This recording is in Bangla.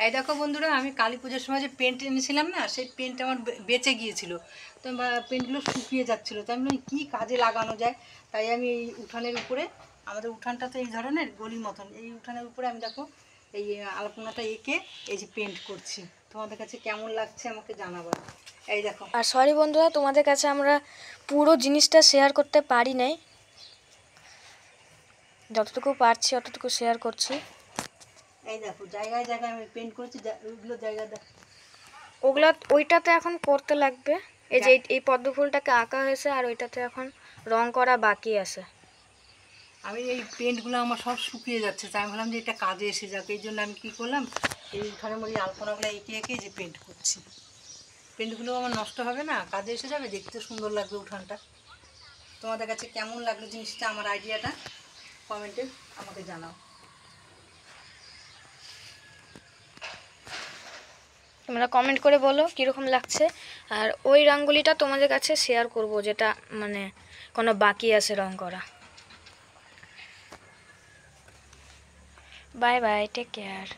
এই দেখো বন্ধুরা, আমি কালী পুজোর সময় যে পেন্ট এনেছিলাম না, সেই পেন্ট আমার বেঁচে গিয়েছিল। তো পেন্টগুলো শুকিয়ে যাচ্ছিলো, তো আমি বলি কী কাজে লাগানো যায়। তাই আমি এই উঠানের উপরে, আমাদের উঠানটা তো এই ধরনের গলির মতন, এই উঠানের উপরে আমি দেখো এই আলপনাটা এঁকে এই যে পেন্ট করছি। তোমাদের কাছে কেমন লাগছে আমাকে জানাবার। এই দেখো। আর সরি বন্ধুরা, তোমাদের কাছে আমরা পুরো জিনিসটা শেয়ার করতে পারি নাই, যতটুকু পারছি অতটুকু শেয়ার করছি। এই দেখো জায়গায় জায়গায় আমি পেন্ট করছি, ওইগুলো জায়গায় দেখো। ওগুলা ওইটাতে এখন করতে লাগবে। এই যে এই পদ্ম ফুলটাকে আঁকা হয়েছে, আর ওইটাতে এখন রং করা বাকি আছে। আমি এই পেন্টগুলো আমার সব শুকিয়ে যাচ্ছে, তাই আমি ভাবলাম যে এটা কাজে এসে যাক। এই জন্য আমি কী করলাম, এই উঠানের মধ্যে আলপনাগুলো এঁকে এঁকে যে পেন্ট করছি। পেন্টগুলো আমার নষ্ট হবে না, কাজে এসে যাবে, দেখতে সুন্দর লাগবে উঠানটা। তোমাদের কাছে কেমন লাগলো জিনিসটা, আমার আইডিয়াটা কমেন্টে আমাকে জানাও। তোমরা কমেন্ট করে বলো কীরকম লাগছে। আর ওই রঙ্গোলিটা তোমাদের কাছে শেয়ার করব, যেটা মানে কোনো বাকি আছে রং করা। Bye bye, take care.